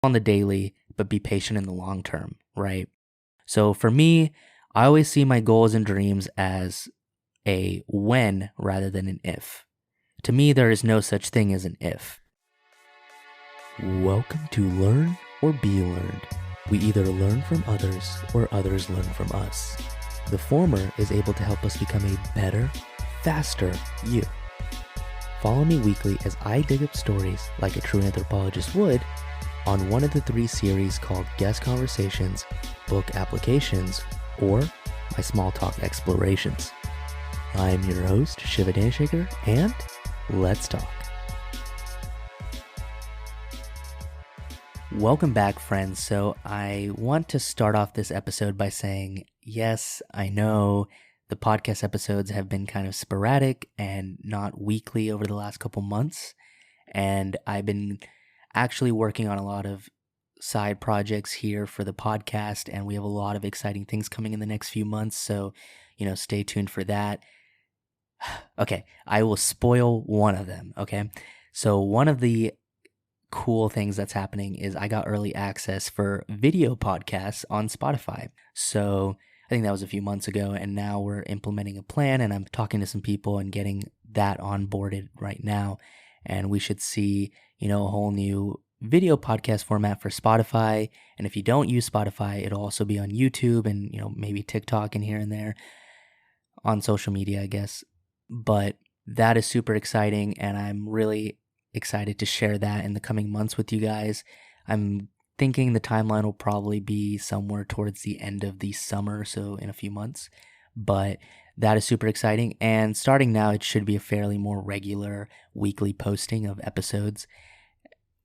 on the daily, but be patient in the long term, right? So for me, I always see my goals and dreams as a when rather than an if. To me, there is no such thing as an if. Welcome to Learn or Be Learned. We either learn from others or others learn from us. The former is able to help us become a better, faster you. Follow me weekly as I dig up stories like a true anthropologist would on one of the 3 series called Guest Conversations, Book Applications, or my Small Talk Explorations. I am your host, Shiva Danshaker, and let's talk. Welcome back, friends. So I want to start off this episode by saying, yes, I know the podcast episodes have been kind of sporadic and not weekly over the last couple months. And I've been actually working on a lot of side projects here for the podcast, and we have a lot of exciting things coming in the next few months. So, stay tuned for that. Okay, I will spoil one of them, okay? So one of the cool things that's happening is I got early access for video podcasts on Spotify. So I think that was a few months ago, and now we're implementing a plan, and I'm talking to some people and getting that onboarded right now. And we should see, a whole new video podcast format for Spotify. And if you don't use Spotify, it'll also be on YouTube and, maybe TikTok and here and there on social media, I guess. But that is super exciting, and I'm really excited to share that in the coming months with you guys. I'm thinking the timeline will probably be somewhere towards the end of the summer, so in a few months. But that is super exciting, and starting now, it should be a fairly more regular weekly posting of episodes.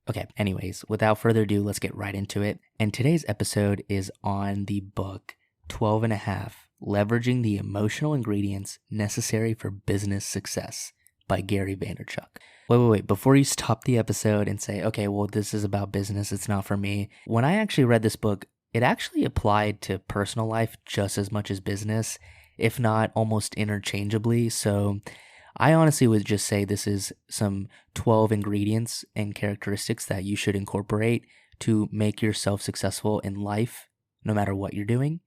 Okay, anyways, without further ado, let's get right into it. And today's episode is on the book 12 and a Half, Leveraging the Emotional Ingredients Necessary for Business Success by Gary Vaynerchuk. Wait. Before you stop the episode and say, okay, well, this is about business, it's not for me. When I actually read this book, it actually applied to personal life just as much as business, if not almost interchangeably. So I honestly would just say this is some 12 ingredients and characteristics that you should incorporate to make yourself successful in life, no matter what you're doing.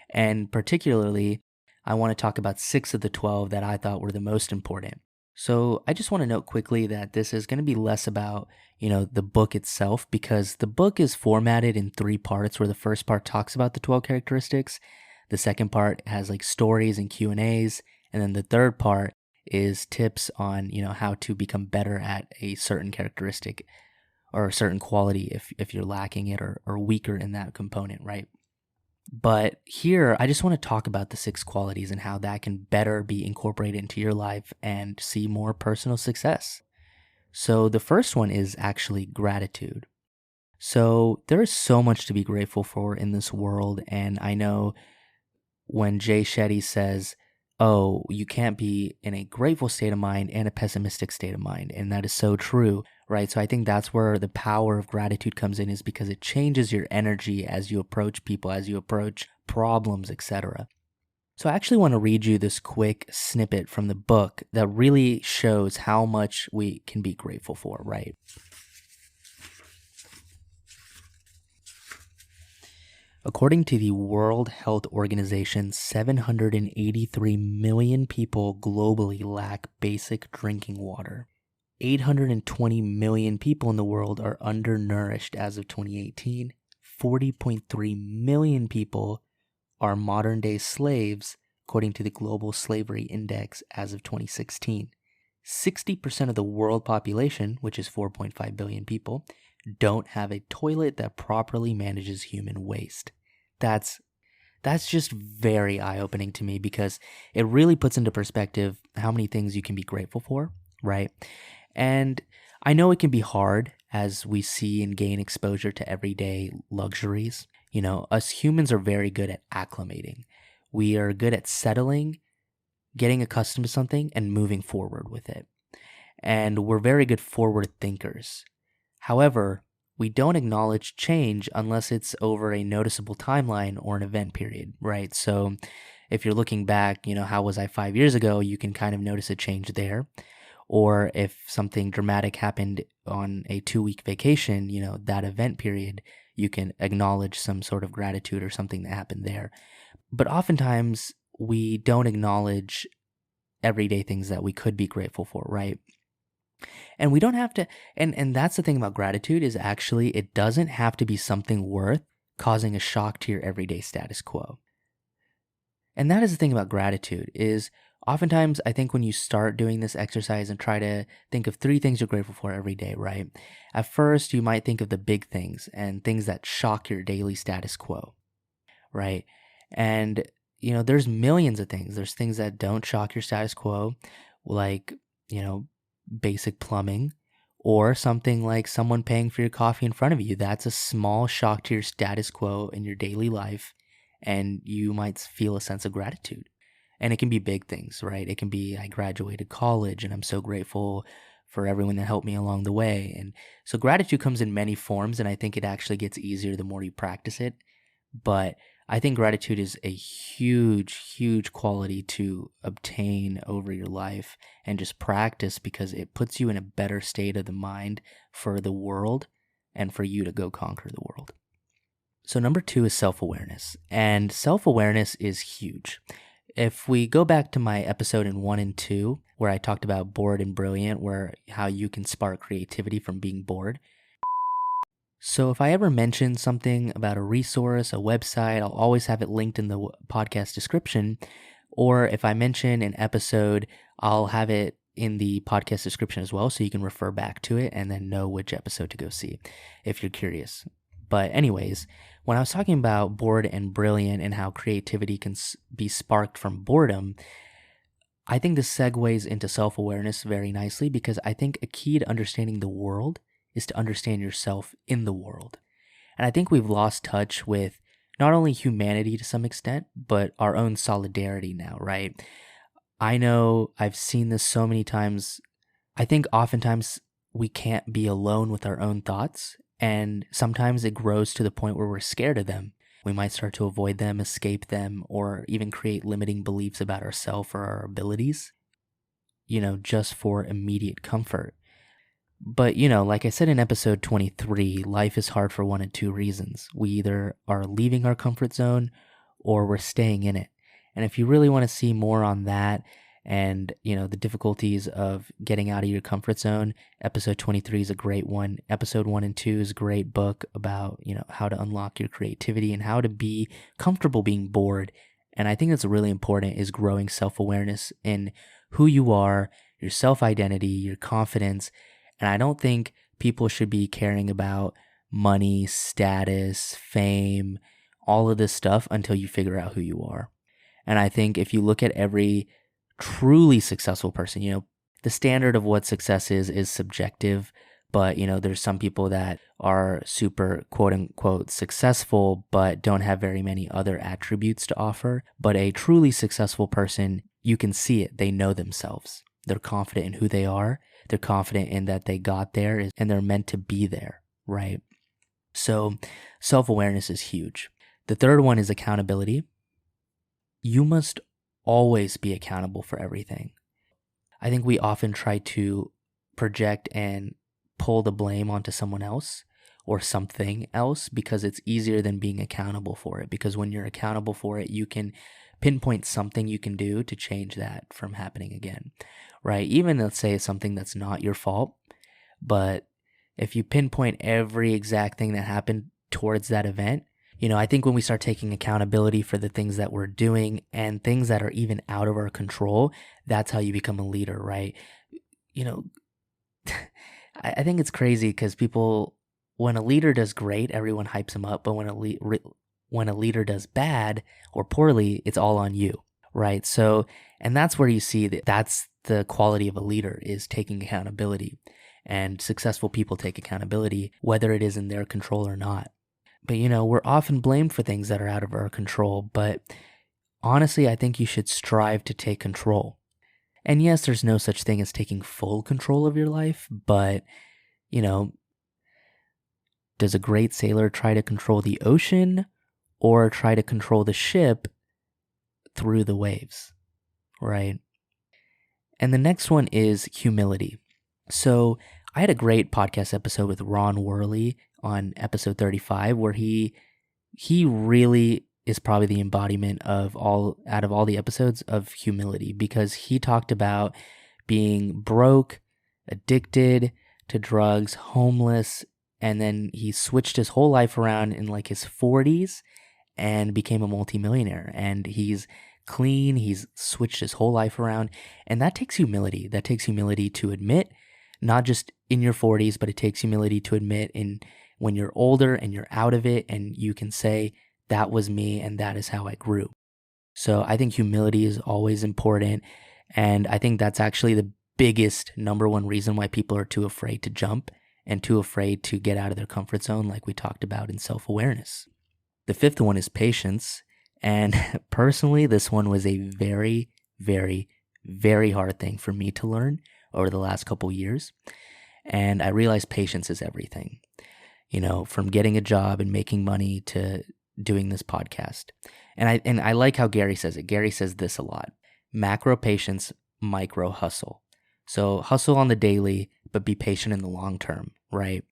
And particularly, I want to talk about 6 of the 12 that I thought were the most important. So I just want to note quickly that this is going to be less about, the book itself, because the book is formatted in 3 parts, where the first part talks about the 12 characteristics. The second part has like stories and Q&As. And then the third part is tips on, how to become better at a certain characteristic or a certain quality if you're lacking it or weaker in that component, right? But here, I just want to talk about the 6 qualities and how that can better be incorporated into your life and see more personal success. So the first one is actually gratitude. So there is so much to be grateful for in this world. And I know when Jay Shetty says, oh, you can't be in a grateful state of mind and a pessimistic state of mind. And that is so true, right? So I think that's where the power of gratitude comes in, is because it changes your energy as you approach people, as you approach problems, etc. So I actually want to read you this quick snippet from the book that really shows how much we can be grateful for, right? According to the World Health Organization, 783 million people globally lack basic drinking water. 820 million people in the world are undernourished as of 2018. 40.3 million people are modern-day slaves, according to the Global Slavery Index as of 2016. 60% of the world population, which is 4.5 billion people, don't have a toilet that properly manages human waste. That's just very eye-opening to me, because it really puts into perspective how many things you can be grateful for, right? And I know it can be hard as we see and gain exposure to everyday luxuries. Us humans are very good at acclimating. We are good at settling, getting accustomed to something, and moving forward with it. And we're very good forward thinkers. However, we don't acknowledge change unless it's over a noticeable timeline or an event period, right? So if you're looking back, how was I 5 years ago, you can kind of notice a change there. Or if something dramatic happened on a 2-week vacation, that event period, you can acknowledge some sort of gratitude or something that happened there. But oftentimes we don't acknowledge everyday things that we could be grateful for, right? And we don't have to, and that's the thing about gratitude is actually it doesn't have to be something worth causing a shock to your everyday status quo. And that is the thing about gratitude is oftentimes I think when you start doing this exercise and try to think of 3 things you're grateful for every day, right? At first you might think of the big things and things that shock your daily status quo, right? And there's millions of things. There's things that don't shock your status quo, like, basic plumbing, or something like someone paying for your coffee in front of you. That's a small shock to your status quo in your daily life, and you might feel a sense of gratitude. And it can be big things, right? It can be, I graduated college and I'm so grateful for everyone that helped me along the way. And so gratitude comes in many forms, and I think it actually gets easier the more you practice it. But I think gratitude is a huge, huge quality to obtain over your life and just practice, because it puts you in a better state of the mind for the world and for you to go conquer the world. So number 2 is self-awareness, and self-awareness is huge. If we go back to my episode in 1 and 2, where I talked about bored and brilliant, where how you can spark creativity from being bored. So if I ever mention something about a resource, a website, I'll always have it linked in the podcast description. Or if I mention an episode, I'll have it in the podcast description as well, so you can refer back to it and then know which episode to go see if you're curious. But anyways, when I was talking about bored and brilliant and how creativity can be sparked from boredom, I think this segues into self-awareness very nicely, because I think a key to understanding the world is to understand yourself in the world. And I think we've lost touch with not only humanity to some extent, but our own solidarity now, right? I know I've seen this so many times. I think oftentimes we can't be alone with our own thoughts, and sometimes it grows to the point where we're scared of them. We might start to avoid them, escape them, or even create limiting beliefs about ourselves or our abilities, just for immediate comfort. But, like I said in episode 23, life is hard for 1 of 2 reasons. We either are leaving our comfort zone or we're staying in it. And if you really want to see more on that and, the difficulties of getting out of your comfort zone, episode 23 is a great one. Episode 1 and 2 is a great book about, how to unlock your creativity and how to be comfortable being bored. And I think that's really important, is growing self-awareness in who you are, your self-identity, your confidence. And I don't think people should be caring about money, status, fame, all of this stuff until you figure out who you are. And I think if you look at every truly successful person, the standard of what success is subjective, but, there's some people that are super quote unquote successful, but don't have very many other attributes to offer. But a truly successful person, you can see it. They know themselves. They're confident in who they are. They're confident in that they got there and they're meant to be there, right? So self-awareness is huge. The third one is accountability. You must always be accountable for everything. I think we often try to project and pull the blame onto someone else or something else because it's easier than being accountable for it. Because when you're accountable for it, you can pinpoint something you can do to change that from happening again, right? Even let's say it's something that's not your fault, but if you pinpoint every exact thing that happened towards that event, I think when we start taking accountability for the things that we're doing and things that are even out of our control, that's how you become a leader, right? I think it's crazy because people, when a leader does great, everyone hypes him up, but when a leader does bad or poorly, it's all on you, right? So, and that's where you see that's the quality of a leader, is taking accountability. And successful people take accountability, whether it is in their control or not. But, we're often blamed for things that are out of our control. But honestly, I think you should strive to take control. And yes, there's no such thing as taking full control of your life. But, does a great sailor try to control the ocean or try to control the ship through the waves, right? And the next one is humility. So I had a great podcast episode with Worley on episode 35 where he really is probably the embodiment of all the episodes of humility, because he talked about being broke, addicted to drugs, homeless, and then he switched his whole life around in like his 40s and became a multimillionaire. And he's clean, he's switched his whole life around. And that takes humility. That takes humility to admit, not just in your 40s, but it takes humility to admit in when you're older and you're out of it and you can say, that was me and that is how I grew. So I think humility is always important. And I think that's actually the biggest number one reason why people are too afraid to jump and too afraid to get out of their comfort zone, like we talked about in self-awareness. The fifth one is patience. And personally, this one was a very, very, very hard thing for me to learn over the last couple years. And I realized patience is everything. You know, from getting a job and making money to doing this podcast. And I like how Gary says it. Gary says this a lot. Macro patience, micro hustle. So hustle on the daily, but be patient in the long term, right?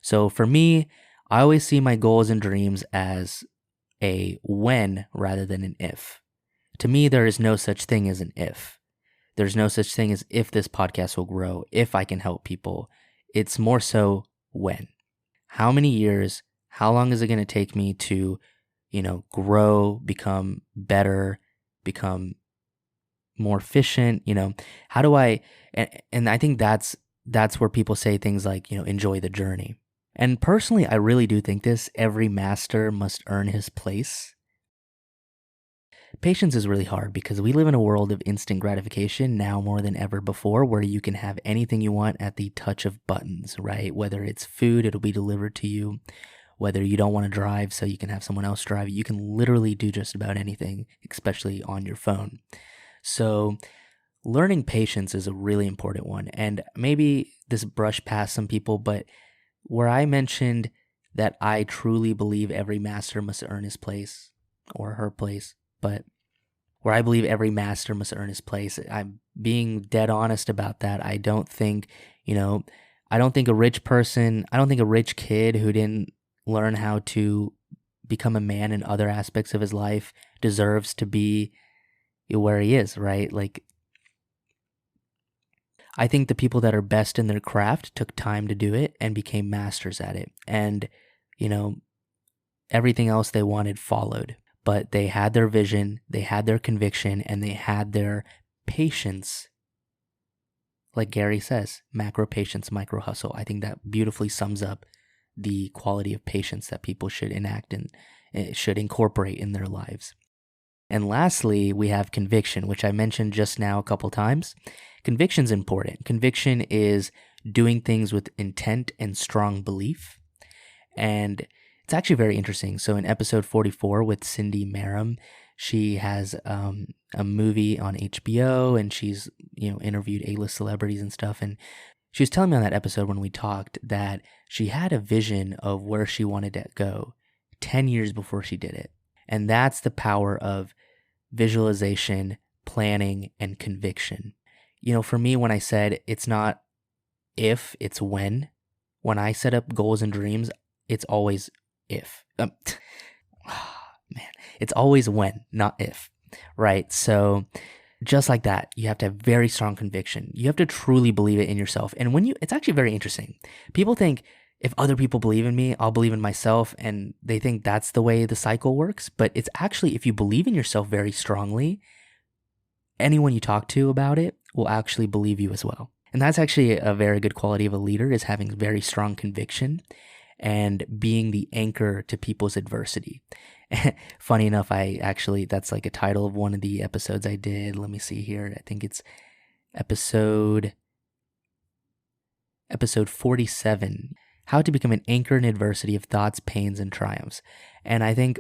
So for me, I always see my goals and dreams as a when rather than an if. To me, there is no such thing as an if. There's no such thing as if this podcast will grow, if I can help people. It's more so when. How many years, how long is it going to take me to, grow, become better, become more efficient? How do I, and I think that's where people say things like, enjoy the journey. And personally, I really do think this, every master must earn his place. Patience is really hard because we live in a world of instant gratification now more than ever before, where you can have anything you want at the touch of buttons, right? Whether it's food, it'll be delivered to you. Whether you don't want to drive, so you can have someone else drive, you can literally do just about anything, especially on your phone. So learning patience is a really important one. And maybe this brushed past some people, but where I mentioned that I truly believe every master must earn his place or her place, but where I believe every master must earn his place, I'm being dead honest about that. I don't think, I don't think a rich kid who didn't learn how to become a man in other aspects of his life deserves to be where he is, right? Like, I think the people that are best in their craft took time to do it and became masters at it. And, everything else they wanted followed. But they had their vision, they had their conviction, and they had their patience. Like Gary says, macro patience, micro hustle. I think that beautifully sums up the quality of patience that people should enact and should incorporate in their lives. And lastly, we have conviction, which I mentioned just now a couple times. Conviction's important. Conviction is doing things with intent and strong belief. And it's actually very interesting. So in episode 44 with Cindy Maram, she has a movie on HBO, and she's interviewed A-list celebrities and stuff. And she was telling me on that episode when we talked that she had a vision of where she wanted to go 10 years before she did it. And that's the power of visualization, planning, and conviction. For me, when I said it's not if, it's when. When I set up goals and dreams, it's always if. It's always when, not if, right? So just like that, you have to have very strong conviction. You have to truly believe it in yourself. And it's actually very interesting. People think if other people believe in me, I'll believe in myself, and they think that's the way the cycle works. But it's actually, if you believe in yourself very strongly, anyone you talk to about it will actually believe you as well. And that's actually a very good quality of a leader, is having very strong conviction and being the anchor to people's adversity. Funny enough, that's like a title of one of the episodes I did. Let me see here. I think it's episode 47, How to Become an Anchor in Adversity of Thoughts, Pains, and Triumphs. And I think,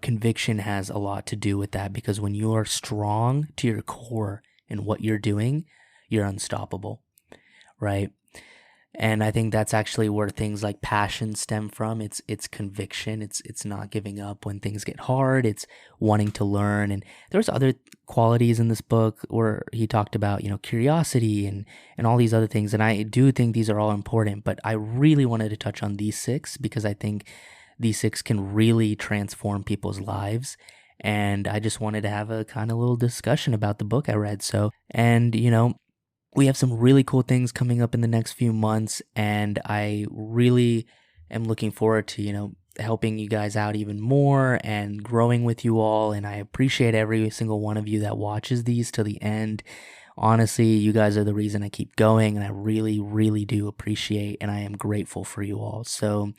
conviction has a lot to do with that, because when you are strong to your core in what you're doing, you're unstoppable, right? And I think that's actually where things like passion stem from. It's conviction. It's not giving up when things get hard. It's wanting to learn. And there's other qualities in this book where he talked about, curiosity and all these other things. And I do think these are all important, but I really wanted to touch on these six because I think these six can really transform people's lives. And I just wanted to have a kind of little discussion about the book I read. So, and we have some really cool things coming up in the next few months, and I really am looking forward to, helping you guys out even more and growing with you all. And I appreciate every single one of you that watches these to the end. Honestly, you guys are the reason I keep going, and I really, really do appreciate and I am grateful for you all. So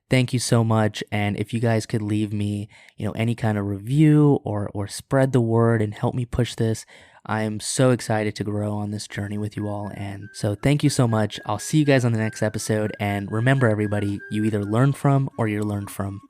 thank you so much. And if you guys could leave me, any kind of review or spread the word and help me push this, I am so excited to grow on this journey with you all. And so thank you so much. I'll see you guys on the next episode. And remember, everybody, you either learn from or you're learned from.